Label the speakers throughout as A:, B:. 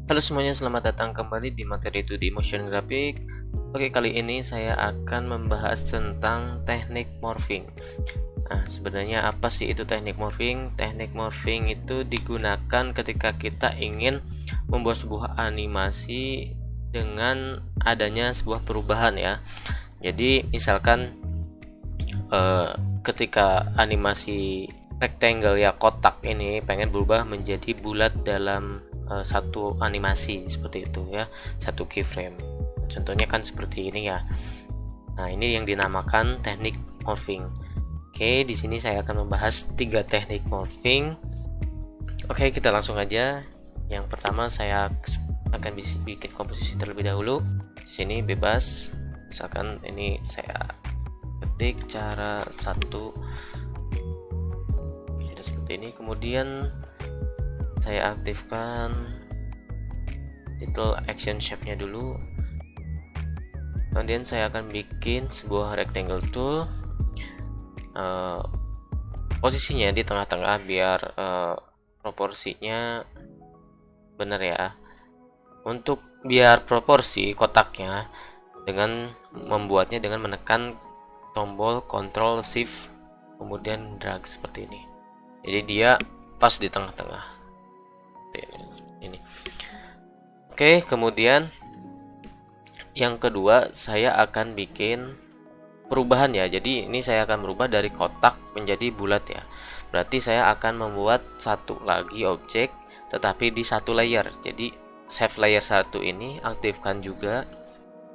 A: Halo semuanya, selamat datang kembali di materi 2D Motion Graphic. Oke, kali ini saya akan membahas tentang teknik morphing. Nah, sebenarnya apa sih itu teknik morphing? Teknik morphing itu digunakan ketika kita ingin membuat sebuah animasi dengan adanya sebuah perubahan ya. Jadi, misalkan ketika animasi rectangle ya, kotak ini pengen berubah menjadi bulat dalam satu animasi seperti itu ya, satu keyframe. Contohnya kan seperti ini ya. Nah, ini yang dinamakan teknik morphing. Oke, di sini saya akan membahas 3 teknik morphing. Oke, kita langsung aja. Yang pertama saya akan bikin komposisi terlebih dahulu. Di sini bebas. Misalkan ini saya ketik cara 1 seperti ini, kemudian saya aktifkan title action shape-nya dulu. Kemudian saya akan bikin sebuah rectangle tool, posisinya di tengah-tengah biar proporsinya benar ya. Untuk biar proporsi kotaknya, dengan membuatnya dengan menekan tombol Ctrl Shift kemudian drag seperti ini. Jadi dia pas di tengah-tengah. Seperti ini. Oke, kemudian yang kedua saya akan bikin perubahan ya. Jadi ini saya akan merubah dari kotak menjadi bulat ya. Berarti saya akan membuat satu lagi objek tetapi di satu layer. Jadi save layer 1 ini aktifkan juga.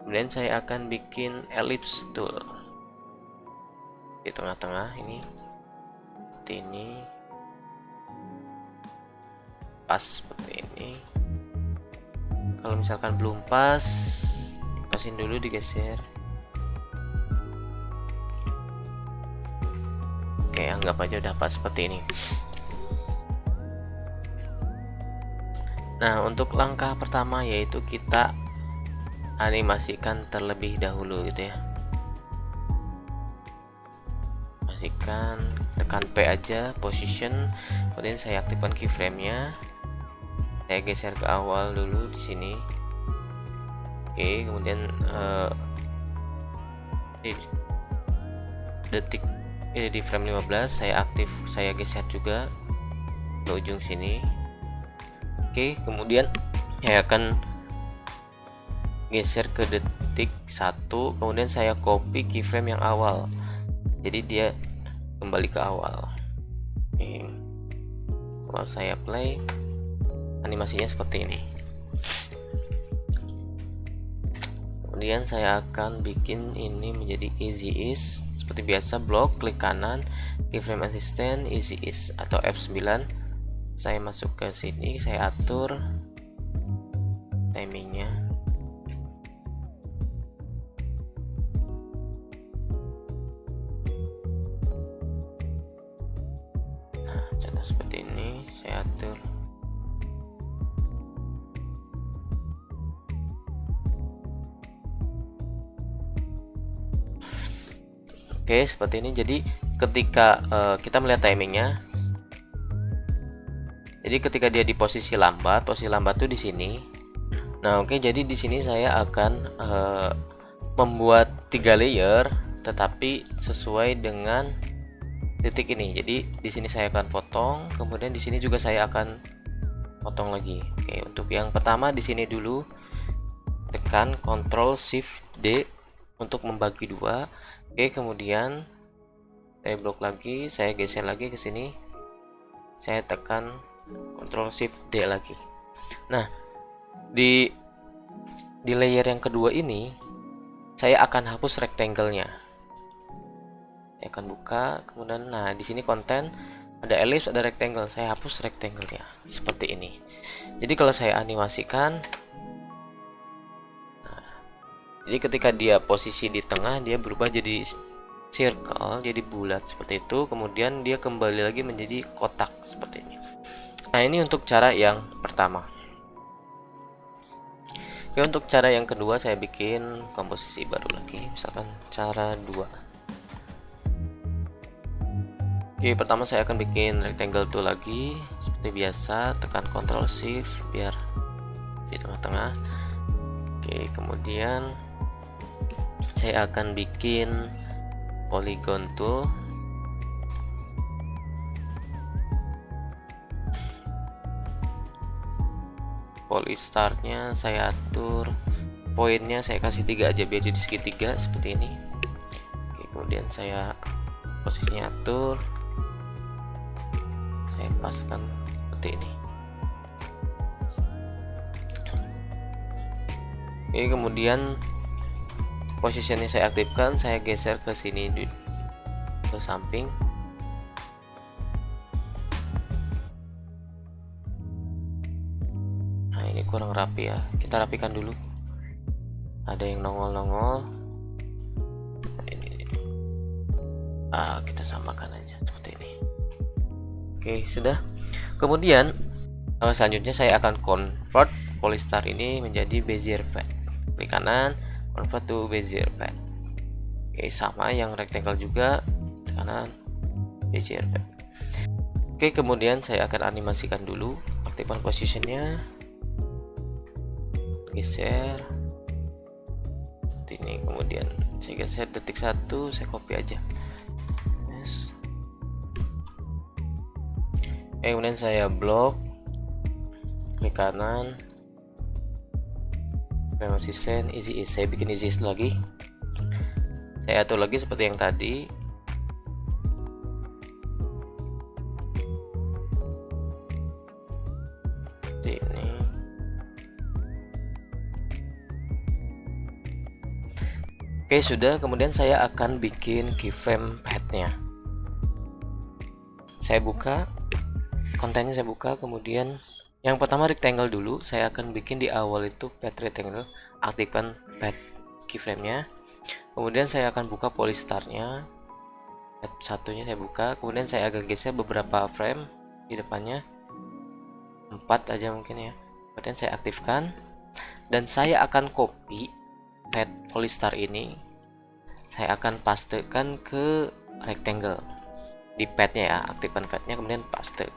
A: Kemudian saya akan bikin ellipse tool di tengah-tengah ini. Seperti ini. Pas seperti ini. Kalau misalkan belum pas, pasin dulu, digeser. Oke, anggap aja udah pas seperti ini. Nah, untuk langkah pertama yaitu kita animasikan terlebih dahulu gitu ya. Animasikan, tekan P aja, position, kemudian saya aktifkan keyframe-nya. Saya geser ke awal dulu di sini. Oke, kemudian di frame 15 saya geser juga ke ujung sini. Oke, kemudian saya akan geser ke detik 1, kemudian saya copy keyframe yang awal. Jadi dia kembali ke awal. Oke. Kalau saya play, animasinya seperti ini. Kemudian saya akan bikin ini menjadi easy ease. Seperti biasa, blok, klik kanan, keyframe assistant, easy ease atau F9. Saya masuk ke sini, saya atur timingnya. Nah, contoh seperti ini, saya atur. Oke, seperti ini. Jadi ketika kita melihat timingnya, jadi ketika dia di posisi lambat tuh di sini. Nah, oke, jadi di sini saya akan membuat 3 layer, tetapi sesuai dengan titik ini. Jadi di sini saya akan potong, kemudian di sini juga saya akan potong lagi. Oke, untuk yang pertama di sini dulu, tekan Ctrl Shift D untuk membagi 2. Oke, kemudian saya blok lagi, saya geser lagi ke sini, saya tekan Ctrl Shift D lagi. Nah, di layer yang kedua ini saya akan hapus rectangle-nya. Saya akan buka, kemudian nah di sini konten ada ellipse, ada rectangle, saya hapus rectangle-nya seperti ini. Jadi kalau saya animasikan, jadi ketika dia posisi di tengah, dia berubah jadi circle, jadi bulat seperti itu. Kemudian dia kembali lagi menjadi kotak seperti ini. Nah, ini untuk cara yang pertama. Oke, untuk cara yang kedua saya bikin komposisi baru lagi, misalkan cara 2. Oke, pertama saya akan bikin rectangle tool lagi seperti biasa, tekan Ctrl Shift biar di tengah-tengah. Oke, kemudian saya akan bikin polygon tool. Polystarnya saya atur, poinnya saya kasih 3 aja biar jadi segitiga seperti ini. Oke, kemudian saya posisinya atur, saya paskan seperti ini. Oke, kemudian posisinya saya aktifkan, saya geser ke sini ke samping. Nah, ini kurang rapi ya, kita rapikan dulu. Ada yang nongol-nongol. Nah, ini kita samakan aja seperti ini. Oke, sudah. Kemudian selanjutnya saya akan convert polystar ini menjadi Bezier pad. Klik kanan, convert to Bezier pad. Oke, sama yang rectangle juga, klik kanan, Bezier pad. Oke, kemudian saya akan animasikan dulu, aktifkan positionnya, geser ini, kemudian saya geser detik 1, saya copy aja. Yes. Kemudian saya blok, klik kanan, assistant, easy ease. Saya bikin easy ease lagi, saya atur lagi seperti yang tadi. Seperti ini. Oke, sudah. Kemudian saya akan bikin keyframe padnya. Saya buka kontennya, saya buka, kemudian yang pertama rectangle dulu. Saya akan bikin di awal itu pad rectangle, aktifkan pad keyframe-nya. Kemudian saya akan buka polystarnya, pad satunya saya buka, kemudian saya agak geser beberapa frame di depannya, 4 aja mungkin ya. Kemudian saya aktifkan dan saya akan copy pad polystar ini, saya akan pastekan ke rectangle di padnya ya, aktifkan padnya kemudian paste.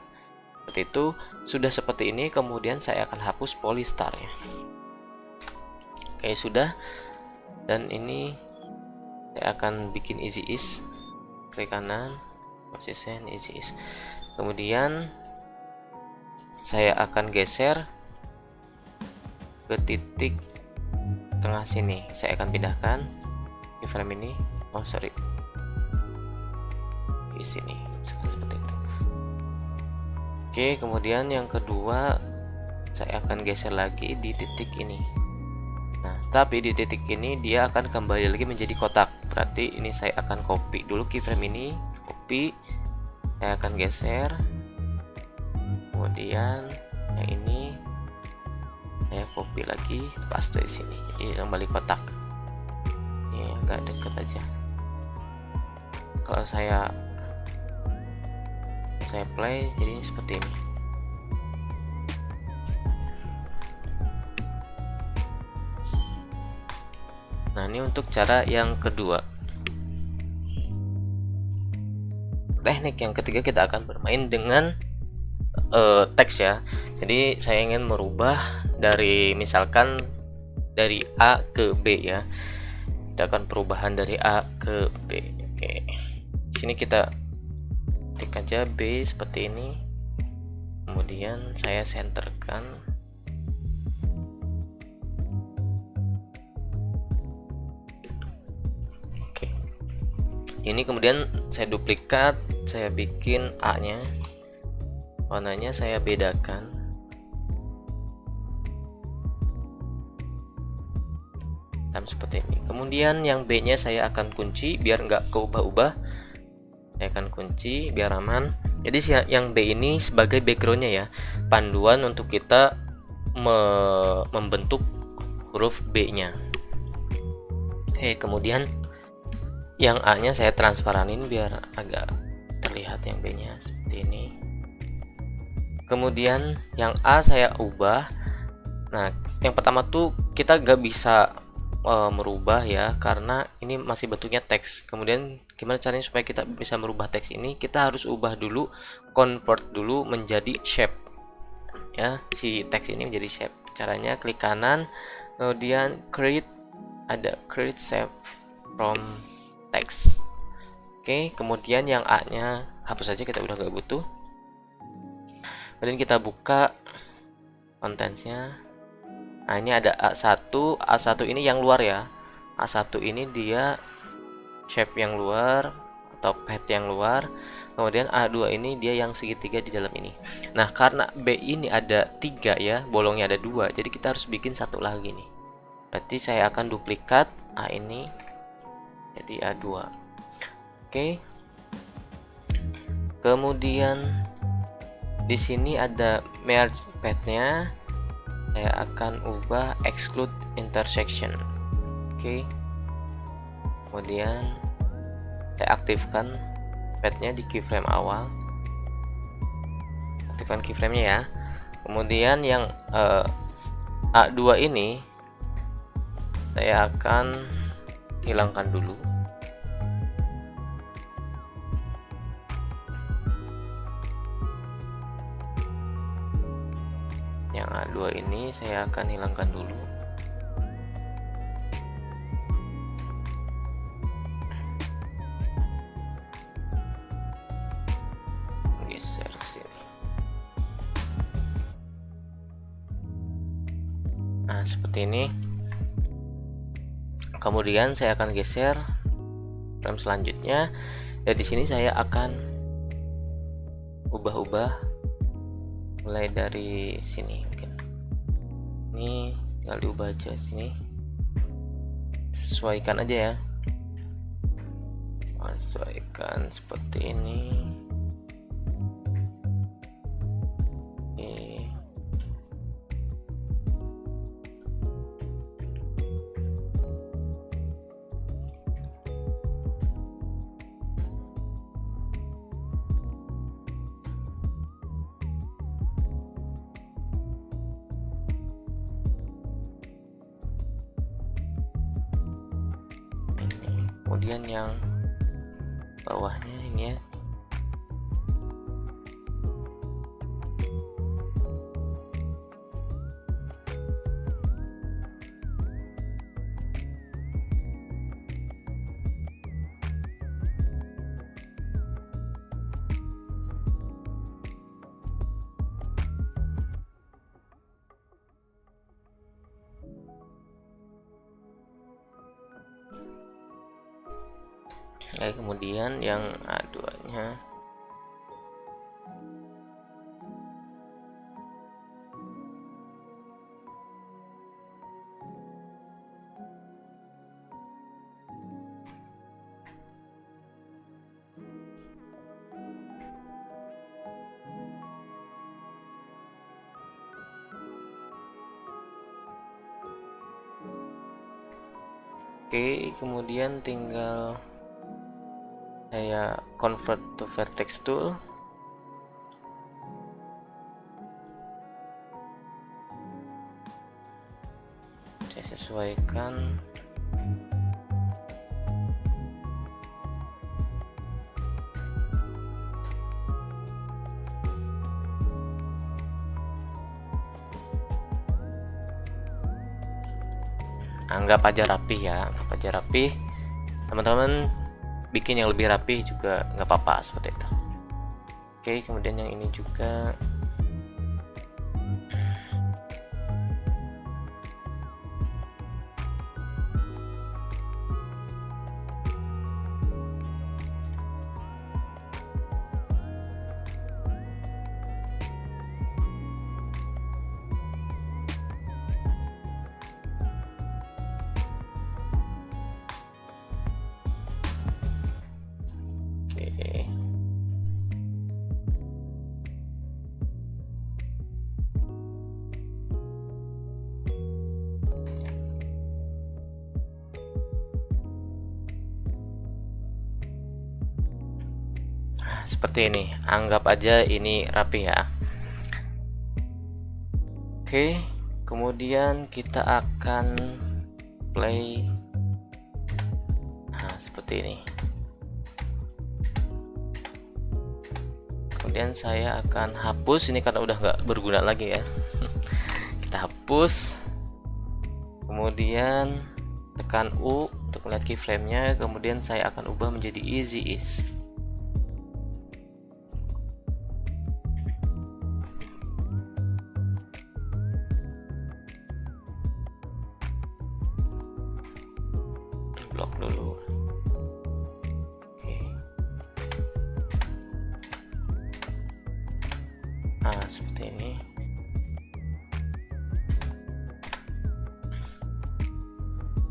A: Seperti itu. Sudah seperti ini. Kemudian saya akan hapus polystarnya. Oke, sudah. Dan ini saya akan bikin easy ease, klik kanan, position easy ease. Kemudian saya akan geser ke titik tengah sini. Saya akan pindahkan keyframe ini, di sini seperti itu. Oke, kemudian yang kedua saya akan geser lagi di titik ini. Nah, tapi di titik ini dia akan kembali lagi menjadi kotak. Berarti ini saya akan copy dulu keyframe ini, copy. Saya akan geser. Kemudian yang ini saya copy lagi, paste di sini. Jadi kembali kotak. Ini agak dekat aja. Kalau saya play jadi seperti ini. Nah, ini untuk cara yang kedua. Teknik yang ketiga, kita akan bermain dengan teks ya. Jadi saya ingin merubah dari, misalkan dari A ke B ya. Kita akan perubahan dari A ke B. Oke. Sini kita ketik aja B seperti ini. Kemudian saya centerkan. Oke. Ini kemudian saya duplikat, saya bikin A-nya. Warnanya saya bedakan. Seperti ini. Kemudian yang B-nya saya akan kunci biar nggak keubah-ubah. Saya akan kunci biar aman. Jadi yang B ini sebagai backgroundnya ya, panduan untuk kita membentuk huruf B-nya. Oke, kemudian yang A-nya saya transparanin biar agak terlihat yang B-nya seperti ini. Kemudian yang A saya ubah. Nah, yang pertama tuh kita nggak bisa merubah ya, karena ini masih bentuknya teks. Kemudian gimana caranya supaya kita bisa merubah teks ini? Kita harus ubah dulu, convert dulu menjadi shape ya, si teks ini menjadi shape. Caranya klik kanan, kemudian create, ada create save from text. Oke, kemudian yang A nya hapus saja, kita udah gak butuh. Kemudian kita buka kontennya. Nah, ini ada A1. A1 ini yang luar ya. A1 ini dia shape yang luar atau path yang luar. Kemudian A2 ini dia yang segitiga di dalam ini. Nah, karena B ini ada 3 ya, bolongnya ada 2, jadi kita harus bikin satu lagi nih. Berarti saya akan duplikat A ini jadi A2. Oke. Kemudian di sini ada merge path-nya. Saya akan ubah exclude intersection. Oke. Kemudian saya aktifkan path-nya di keyframe awal. Aktifkan keyframe-nya ya. Kemudian yang A2 ini saya akan hilangkan dulu. Yang A2 ini saya akan hilangkan dulu. Geser ke sini. Nah, seperti ini. Kemudian saya akan geser frame selanjutnya. Dan di sini saya akan ubah-ubah mulai dari sini. Mungkin ini tinggal diubah aja sini, sesuaikan aja ya, sesuaikan seperti ini. Kemudian yang bawahnya ini ya. Kemudian yang A2-nya oke, kemudian tinggal saya convert to vertex tool. Saya sesuaikan. Anggap aja rapih ya, anggap aja rapih. Teman-teman bikin yang lebih rapih juga nggak apa-apa seperti itu. Oke, kemudian yang ini juga seperti ini. Anggap aja ini rapi ya. Oke, kemudian kita akan play. Nah, seperti ini. Kemudian saya akan hapus ini karena udah nggak berguna lagi ya. Kita kita hapus, kemudian tekan U untuk melihat keyframe-nya, kemudian saya akan ubah menjadi easy ease. Blok dulu. Oke. Nah, seperti ini.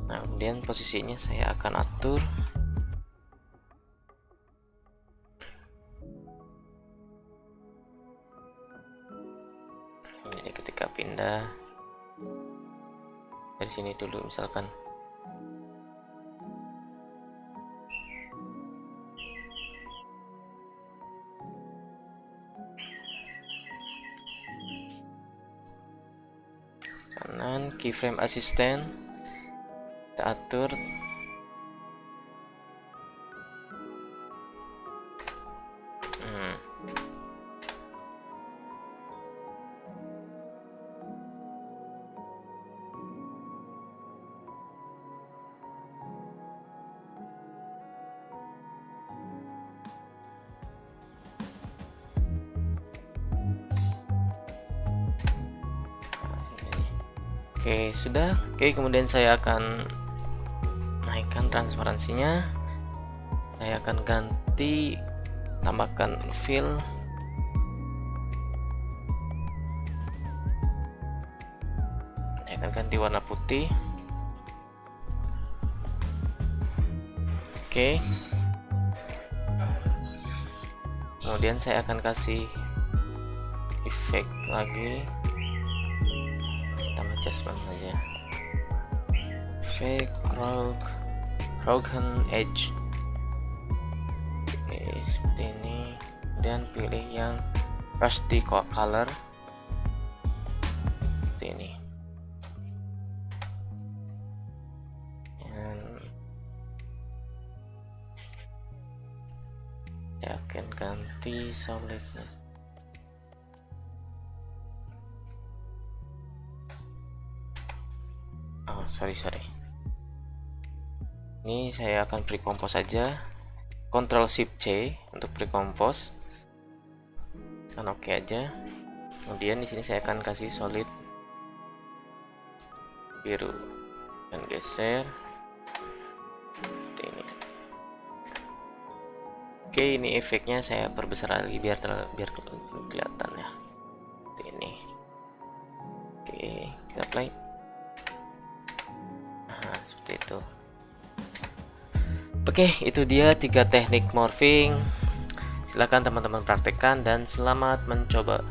A: Nah, kemudian posisinya saya akan atur. Jadi ketika pindah dari sini dulu misalkan. Kanan, keyframe assistant kita atur. Oke, sudah. Oke, kemudian saya akan naikkan transparansinya. Saya akan ganti, tambahkan fill. Saya akan ganti warna putih. Oke. Kemudian saya akan kasih efek lagi. Adjustment aja, fake Rogan edge. Oke, seperti ini. Kemudian pilih yang rusty color seperti ini. Dan saya akan ganti solidnya. Sorry. Ini saya akan pre-compose saja. Ctrl Shift C untuk pre-compose. Kan oke aja. Kemudian di sini saya akan kasih solid biru dan geser seperti ini. Oke, ini efeknya saya perbesar lagi biar kelihatan ya. Seperti ini. Oke, kita play. Itu. Oke, itu dia 3 teknik morphing. Silakan teman-teman praktekkan dan selamat mencoba.